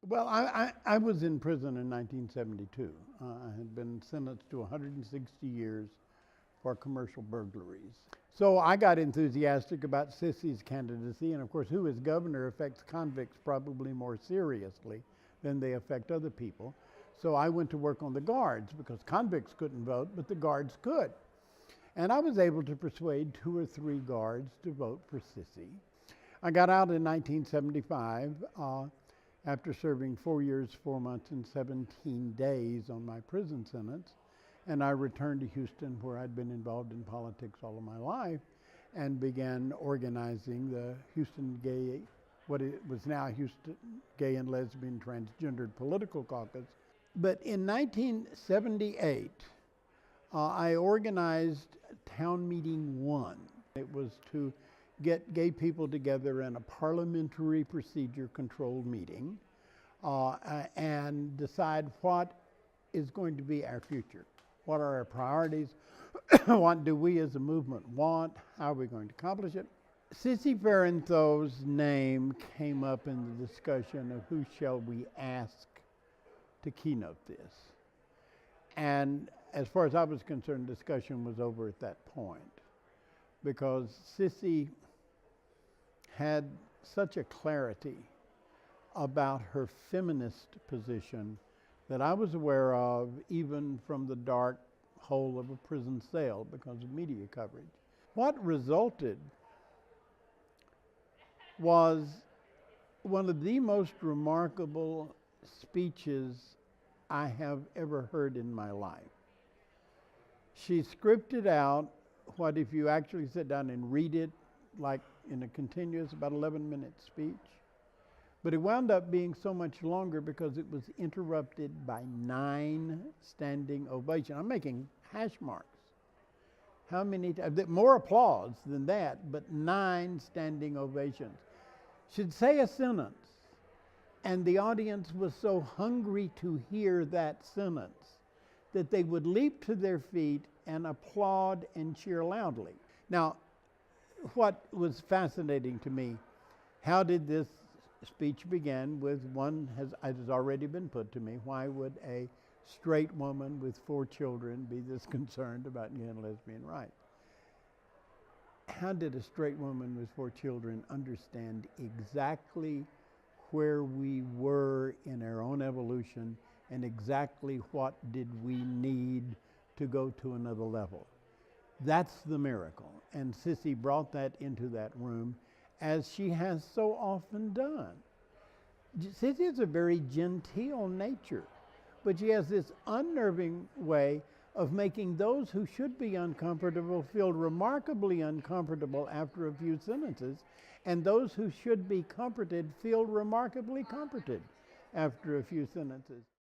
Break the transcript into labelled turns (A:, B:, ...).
A: Well, I was in prison in 1972. I had been sentenced to 160 years for commercial burglaries. So I got enthusiastic about Sissy's candidacy, and of course, who is governor affects convicts probably more seriously than they affect other people. So I went to work on the guards because convicts couldn't vote, but the guards could. And I was able to persuade 2 or 3 guards to vote for Sissy. I got out in 1975 after serving 4 years, 4 months, and 17 days on my prison sentence. And I returned to Houston, where I'd been involved in politics all of my life, and began organizing the Houston Gay, what it was now Houston Gay and Lesbian Transgendered Political Caucus. But in 1978, I organized Town Meeting 1. It was to get gay people together in a parliamentary procedure controlled meeting and decide what is going to be our future. What are our priorities? What do we as a movement want? How are we going to accomplish it? Sissy Farenthold's name came up in the discussion of who shall we ask to keynote this. And as far as I was concerned, discussion was over at that point, because Sissy had such a clarity about her feminist position that I was aware of even from the dark hole of a prison cell because of media coverage. What resulted was one of the most remarkable speeches I have ever heard in my life. She scripted out what, if you actually sit down and read it, like in a continuous, about 11-minute speech. But it wound up being so much longer because it was interrupted by 9 standing ovations. I'm making hash marks. How many, more applause than that, but 9 standing ovations. She'd say a sentence, and the audience was so hungry to hear that sentence that they would leap to their feet and applaud and cheer loudly. Now, what was fascinating to me, how did this speech begin with one, has already been put to me, why would a straight woman with 4 children be this concerned about gay and lesbian rights? How did a straight woman with 4 children understand exactly where we were in our own evolution and exactly what did we need to go to another level? That's the miracle. And Sissy brought that into that room, as she has so often done. Sissy is a very genteel nature, but she has this unnerving way of making those who should be uncomfortable feel remarkably uncomfortable after a few sentences, and those who should be comforted feel remarkably comforted after a few sentences.